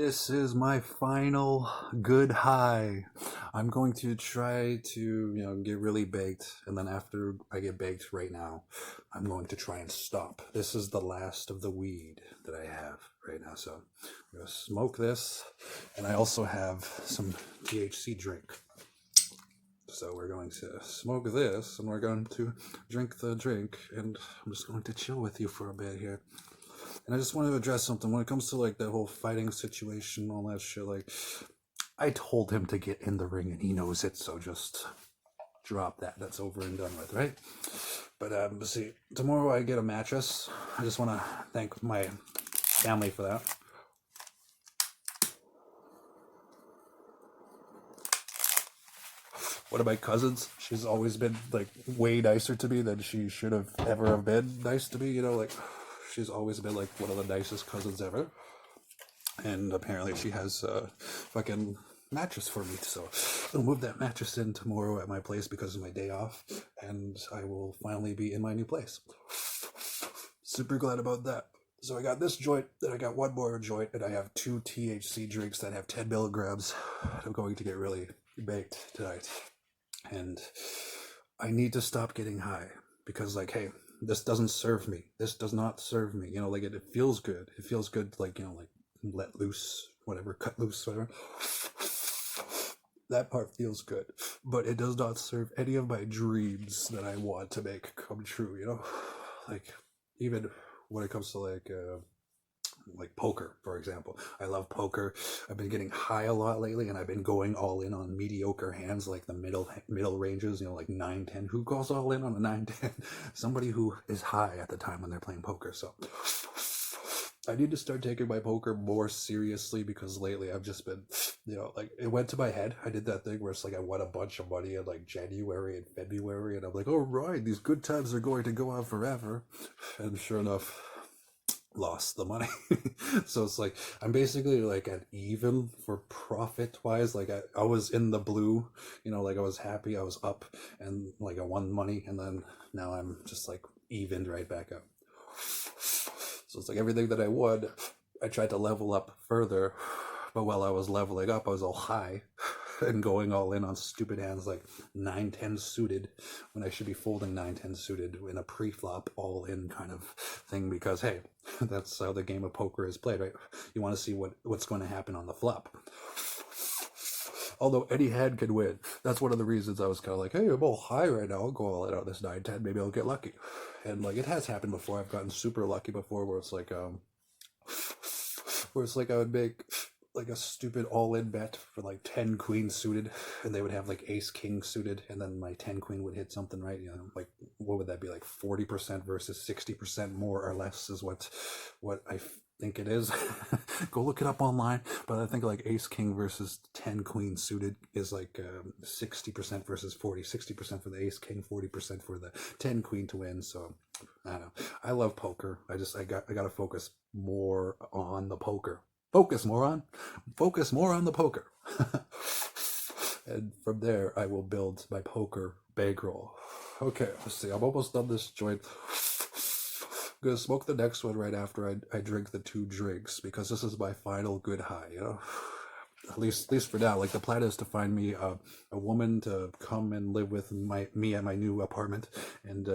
This is my final good high. I'm going to try to, get really baked, and then after I get baked right now, I'm going to try and stop. This is the last of the weed that I have right now, so I'm going to smoke this, and I also have some THC drink. So we're going to smoke this, and we're going to drink the drink, and I'm just going to chill with you for a bit here. And I just want to address something when it comes to like the whole fighting situation, all that shit. Like, I told him to get in the ring, and he knows it. So just drop that. That's over and done with, right? But see, tomorrow I get a mattress. I just want to thank my family for that. One of my cousins, she's always been like way nicer to me than she should have ever have been nice to me. Like she's always been like one of the nicest cousins ever. And apparently she has a fucking mattress for me. So I'll move that mattress in tomorrow at my place because of my day off. And I will finally be in my new place. Super glad about that. So I got this joint, then I got one more joint, and I have 2 THC drinks that have 10 milligrams. I'm going to get really baked tonight. And I need to stop getting high because, like, hey, this doesn't serve me. This does not serve me. Like it feels good. It feels good, like, like let loose, whatever, cut loose, whatever. That part feels good, but it does not serve any of my dreams that I want to make come true. Like even when it comes to like poker, for example. I love poker. I've been getting high a lot lately, and I've been going all in on mediocre hands, like the middle ranges, like 9-10. Who goes all in on a 9-10? Somebody who is high at the time when they're playing poker. So I need to start taking my poker more seriously because lately I've just been, like it went to my head. I did that thing where it's like I won a bunch of money in like January and February, and I'm like, oh right, these good times are going to go on forever. And sure enough, lost the money. So it's like I'm basically like at even for profit wise. Like I was in the blue, like I was happy, I was up, and like I won money, and then now I'm just like evened right back up. So it's like everything that I won, I tried to level up further, but while I was leveling up, I was all high and going all in on stupid hands like 9-10 suited when I should be folding 9-10 suited in a pre-flop all in kind of thing, because hey, that's how the game of poker is played, right? You want to see what's going to happen on the flop. Although any hand can win. That's one of the reasons I was kind of like, hey, I'm all high right now, I'll go all in on this 9-10, maybe I'll get lucky. And like it has happened before. I've gotten super lucky before where it's like I would make like a stupid all-in bet for like 10 queen suited, and they would have like ace king suited, and then my 10 queen would hit something, right? Like what would that be, like 40% versus 60% more or less is what I think it is. Go look it up online, but I think like ace king versus 10 queen suited is like 60% versus 60% for the ace king, 40% for the 10 queen to win. So I don't know, I love poker. I gotta focus more on the poker. Focus more on the poker. And from there, I will build my poker bankroll. Okay, let's see. I'm almost done this joint. I'm gonna smoke the next one right after I drink the 2 drinks, because this is my final good high, At least for now. Like the plan is to find me a woman to come and live with me at my new apartment, and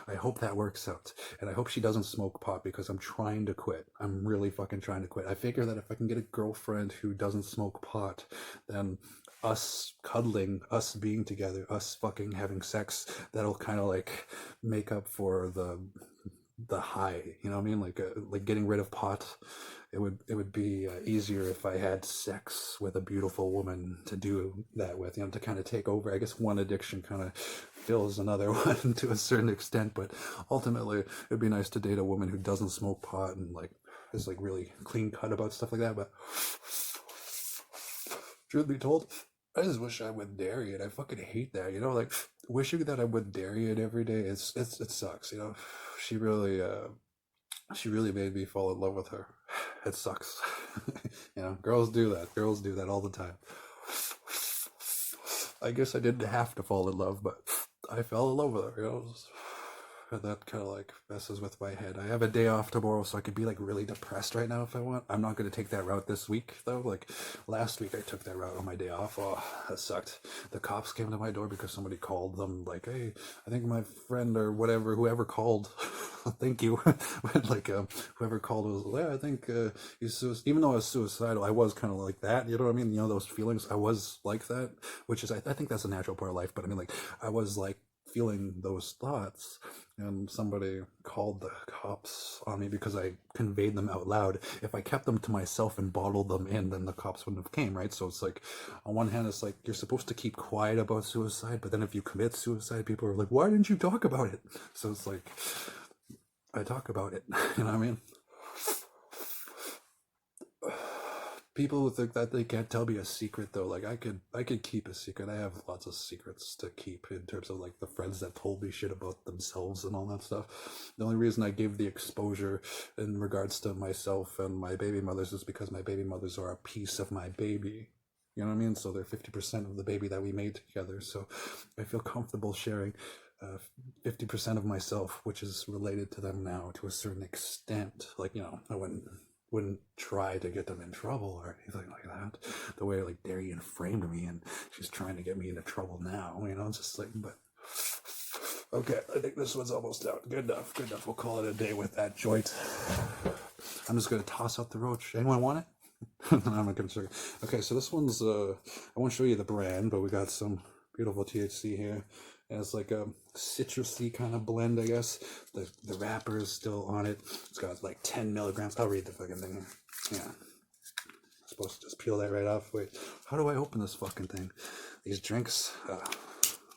I hope that works out. And I hope she doesn't smoke pot, because I'm trying to quit. I'm really fucking trying to quit. I figure that if I can get a girlfriend who doesn't smoke pot, then us cuddling, us being together, us fucking having sex, that'll kind of like make up for the high. You know what I mean? Like getting rid of pot. It would be easier if I had sex with a beautiful woman to do that with, to kind of take over. I guess one addiction kind of fills another one to a certain extent, but ultimately it'd be nice to date a woman who doesn't smoke pot and like is like really clean cut about stuff like that. But truth be told, I just wish I'm with Darian. I fucking hate that, like wishing that I'm with Darian every day. It sucks, She really made me fall in love with her. It sucks. Girls do that. Girls do that all the time. I guess I didn't have to fall in love, but I fell in love with her. And that kind of like messes with my head. I have a day off tomorrow, so I could be like really depressed right now if I want. I'm not going to take that route this week though. Like last week I took that route on my day off. Oh, that sucked. The cops came to my door because somebody called them like, hey, I think my friend or whatever, whoever called, thank you. Like whoever called was, yeah, I think he's even though I was suicidal, I was kind of like that. You know what I mean? You know, those feelings. I was like that, which is, I think that's a natural part of life. But I mean, like, I was like feeling those thoughts, and somebody called the cops on me because I conveyed them out loud. If I kept them to myself and bottled them in, then the cops wouldn't have came, right? So it's like, on one hand, it's like you're supposed to keep quiet about suicide, but then if you commit suicide, people are like, why didn't you talk about it? So it's like, I talk about it. You know what I mean? People who think that they can't tell me a secret though, like I could keep a secret. I have lots of secrets to keep in terms of like the friends that told me shit about themselves and all that stuff. The only reason I gave the exposure in regards to myself and my baby mothers is because my baby mothers are a piece of my baby. You know what I mean? So they're 50% of the baby that we made together. So I feel comfortable sharing 50% of myself, which is related to them now to a certain extent. Like, you know, I wouldn't try to get them in trouble or anything like that. The way like Darian framed me, and she's trying to get me into trouble now. You know, it's just like, but okay, I think this one's almost out. Good enough. Good enough. We'll call it a day with that joint. I'm just gonna toss out the roach. Anyone want it? I'm not concerned. Okay, so this one's I won't show you the brand, but we got some beautiful THC here. And it's like a citrusy kind of blend, I guess. The wrapper is still on it. It's got like 10 milligrams. I'll read the fucking thing here. Yeah. I'm supposed to just peel that right off. Wait, how do I open this fucking thing? These drinks.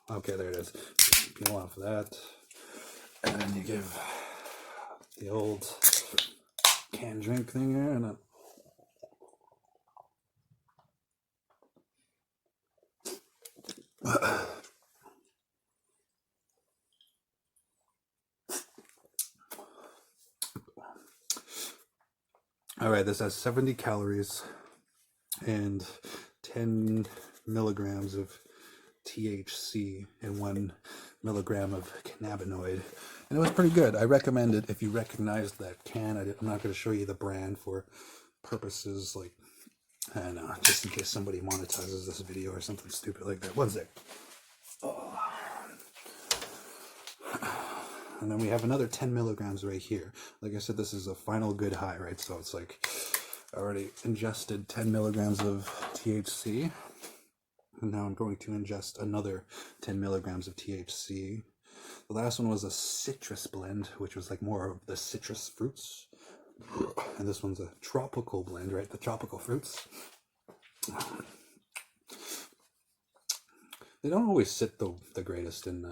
Okay, there it is. Peel off that. And then you give the old canned drink thing here, and then all right, this has 70 calories and 10 milligrams of THC and 1 milligram of cannabinoid. And it was pretty good. I recommend it if you recognize that can. I'm not going to show you the brand for purposes like, I don't know, just in case somebody monetizes this video or something stupid like that. One sec. Oh. And then we have another 10 milligrams right here. Like I said, this is a final good high, right? So it's like I already ingested 10 milligrams of THC. And now I'm going to ingest another 10 milligrams of THC. The last one was a citrus blend, which was like more of the citrus fruits. And this one's a tropical blend, right? The tropical fruits. They don't always sit the greatest in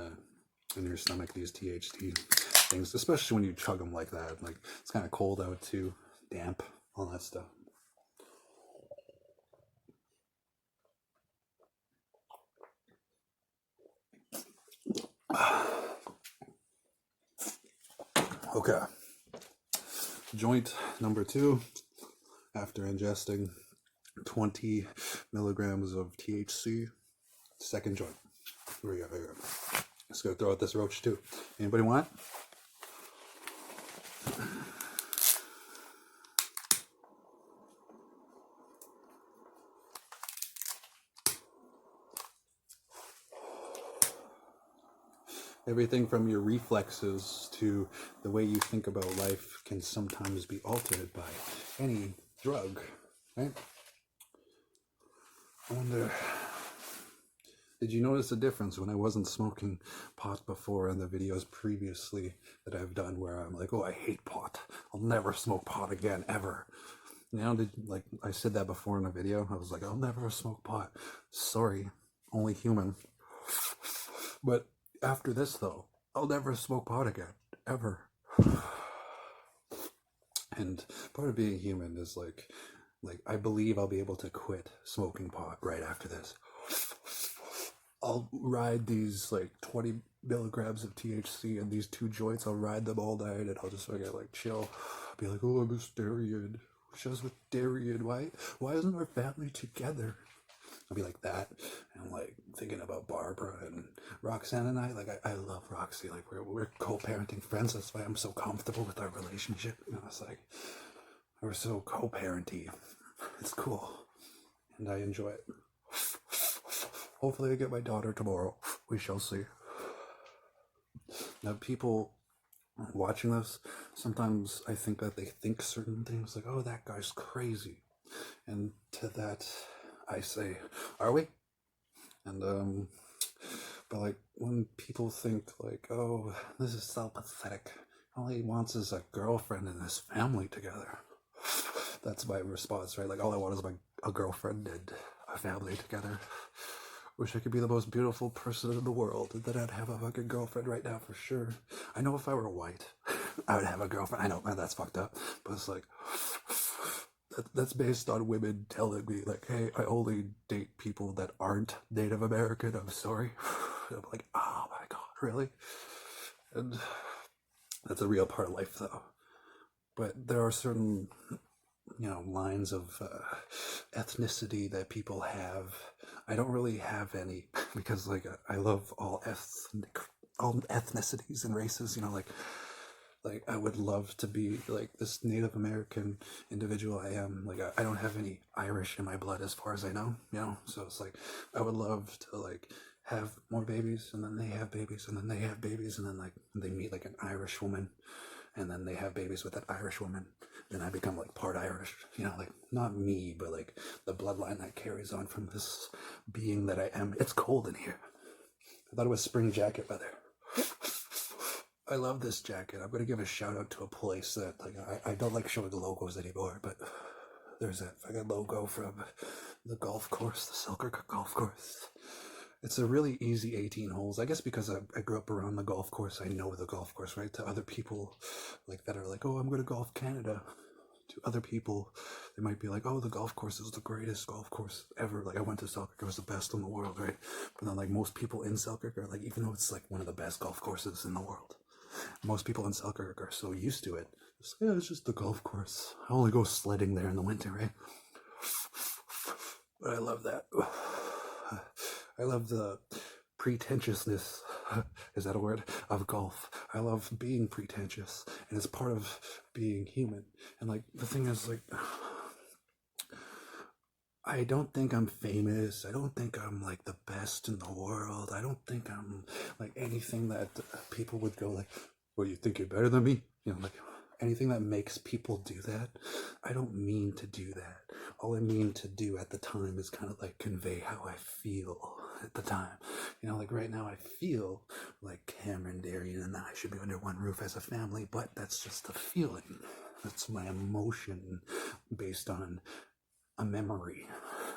your stomach, these THC things, especially when you chug them like that. Like, it's kind of cold out too, damp, all that stuff. Okay. Joint number 2, after ingesting 20 milligrams of THC, second joint. Here we go. Let's go throw out this roach too. Anybody want? Everything from your reflexes to the way you think about life can sometimes be altered by any drug, right? I wonder, did you notice a difference when I wasn't smoking pot before in the videos previously that I've done where I'm like, oh, I hate pot. I'll never smoke pot again, ever. Now, like I said that before in a video, I was like, I'll never smoke pot. Sorry, only human. But after this, though, I'll never smoke pot again, ever. And part of being human is like I believe I'll be able to quit smoking pot right after this. I'll ride these like 20 milligrams of THC and these 2 joints. I'll ride them all night, and I'll just like chill. I'll be like, oh, I miss Darian. Shows with Darian. Why isn't our family together? I'll be like that, and like thinking about Barbara and Roxanne and I. Like I love Roxy. Like we're co-parenting friends. That's why I'm so comfortable with our relationship. You know, it's like we're so co-parenty. It's cool, and I enjoy it. Hopefully, I get my daughter tomorrow. We shall see. Now, people watching this, sometimes I think that they think certain things like, "Oh, that guy's crazy," and to that, I say, "Are we?" And but like when people think like, "Oh, this is so pathetic. All he wants is a girlfriend and his family together." That's my response, right? Like all I want is a girlfriend and a family together. Wish I could be the most beautiful person in the world, and then I'd have a fucking girlfriend right now for sure. I know if I were white, I would have a girlfriend. I know, man, that's fucked up, but it's like that's based on women telling me like, "Hey, I only date people that aren't Native American. I'm sorry." And I'm like, "Oh my god, really?" And that's a real part of life, though. But there are certain, lines of ethnicity that people have. I don't really have any because like I love all ethnicities and races. Like I would love to be like this Native American individual I am. Like I don't have any Irish in my blood as far as I know. So it's like I would love to like have more babies, and then they have babies, and then they have babies, and then like they meet like an Irish woman, and then they have babies with that Irish woman. Then I become like part Irish, like not me, but like the bloodline that carries on from this being that I am. It's cold in here. I thought it was spring jacket weather. I love this jacket. I'm going to give a shout out to a place that like I don't like showing the logos anymore, but there's that fucking logo from the golf course, the Selkyrk golf course. It's a really easy 18 holes. I guess because I grew up around the golf course, I know the golf course, right? To other people like that are like, "Oh, I'm going to golf Canada." To other people, they might be like, "Oh, the golf course is the greatest golf course ever. Like I went to Selkirk, it was the best in the world," right? But then like most people in Selkirk are like, even though it's like one of the best golf courses in the world, most people in Selkirk are so used to it. It's like, "Yeah, it's just the golf course. I only go sledding there in the winter, right?" But I love that. I love the pretentiousness, is that a word, of golf. I love being pretentious, and it's part of being human. And like the thing is, like, I don't think I'm famous. I don't think I'm like the best in the world. I don't think I'm like anything that people would go like, "Well, you think you're better than me?" Like anything that makes people do that. I don't mean to do that. All I mean to do at the time is kind of like convey how I feel at the time. Like right now I feel like Cameron, Darian, and I should be under one roof as a family, but that's just a feeling. That's my emotion based on a memory,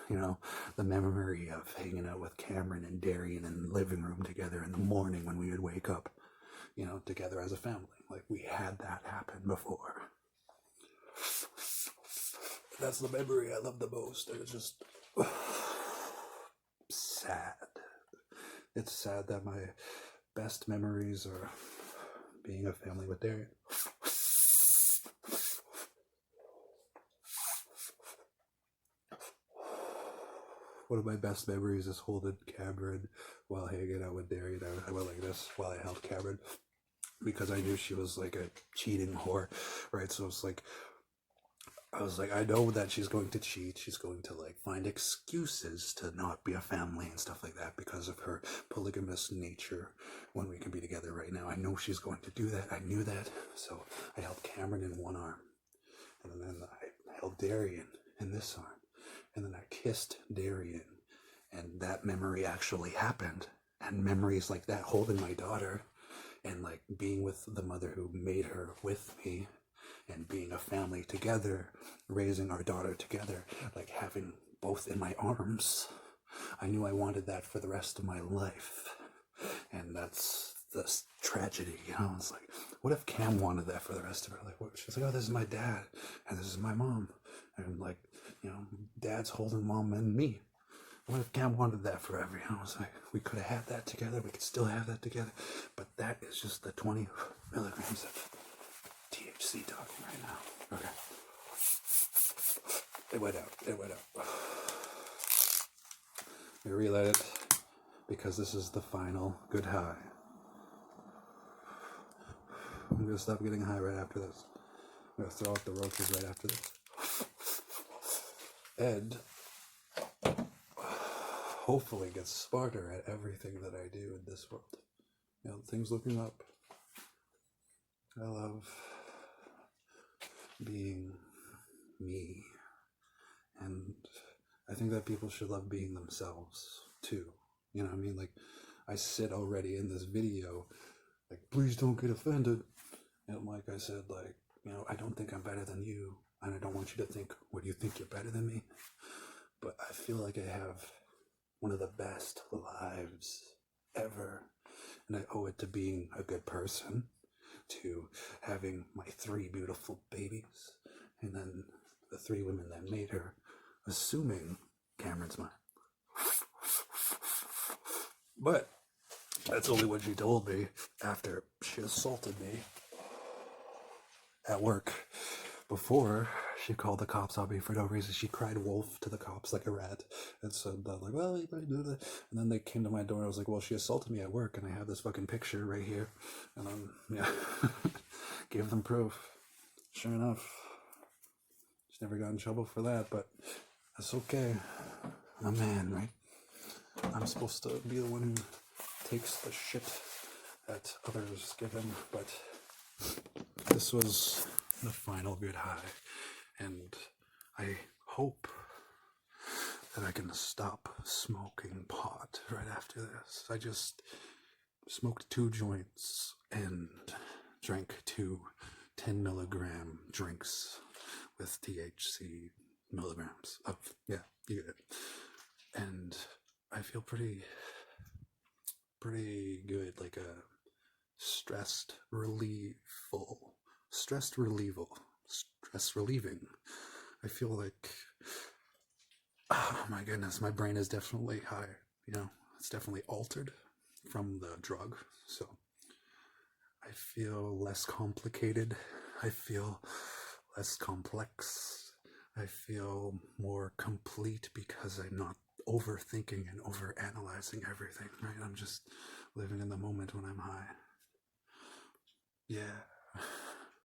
the memory of hanging out with Cameron and Darian in the living room together in the morning when we would wake up, together as a family. Like we had that happen before. That's the memory I love the most. And it's just sad. It's sad that my best memories are being a family with Darian. One of my best memories is holding Cameron while hanging out with Darian. I went like this while I held Cameron because I knew she was like a cheating whore, right? So it's like, I was like, I know that she's going to cheat. She's going to like find excuses to not be a family and stuff like that because of her polygamous nature when we can be together right now. I know she's going to do that. I knew that. So I held Cameron in one arm, and then I held Darian in this arm, and then I kissed Darian, and that memory actually happened. And memories like that, holding my daughter and like being with the mother who made her with me, and being a family together, raising our daughter together, like having both in my arms. I knew I wanted that for the rest of my life. And that's the tragedy, It's like, what if Cam wanted that for the rest of her life? She's like, "Oh, this is my dad, and this is my mom." And like, dad's holding mom and me. What if Cam wanted that forever? I was like, we could have had that together. We could still have that together. But that is just the 20 milligrams of THC talking right now. Okay. It went out. relight it because this is the final good high. I'm going to stop getting high right after this. I'm going to throw out the roaches right after this. And hopefully get smarter at everything that I do in this world. You know, things looking up. I love being me. And I think that people should love being themselves too. You know what I mean? Like, I said already in this video, like, please don't get offended. And like I said, like, you know, I don't think I'm better than you. And I don't want you to think, what, you think you're better than me? But I feel like I have one of the best lives ever. And I owe it to being a good person, to having my 3 beautiful babies, and then the 3 women that made her, assuming Cameron's mine. But that's only what she told me after she assaulted me at work. Before, she called the cops on me for no reason. She cried wolf to the cops like a rat. And so I'm like, well, you better do that. And then they came to my door. I was like, well, she assaulted me at work, and I have this fucking picture right here. And yeah, gave them proof. Sure enough, she's never got in trouble for that, but that's okay. I'm a man, right? I'm supposed to be the one who takes the shit that others give him, but this was the final good high, and I hope that I can stop smoking pot right after this. I just smoked 2 joints and drank 2 10 milligram drinks with THC milligrams of, yeah, you get it. And I feel pretty good, like a stress relieving. I feel like, oh my goodness, my brain is definitely high, you know, it's definitely altered from the drug, so I feel less complicated, I feel less complex, I feel more complete because I'm not overthinking and overanalyzing everything, right? I'm just living in the moment when I'm high. Yeah.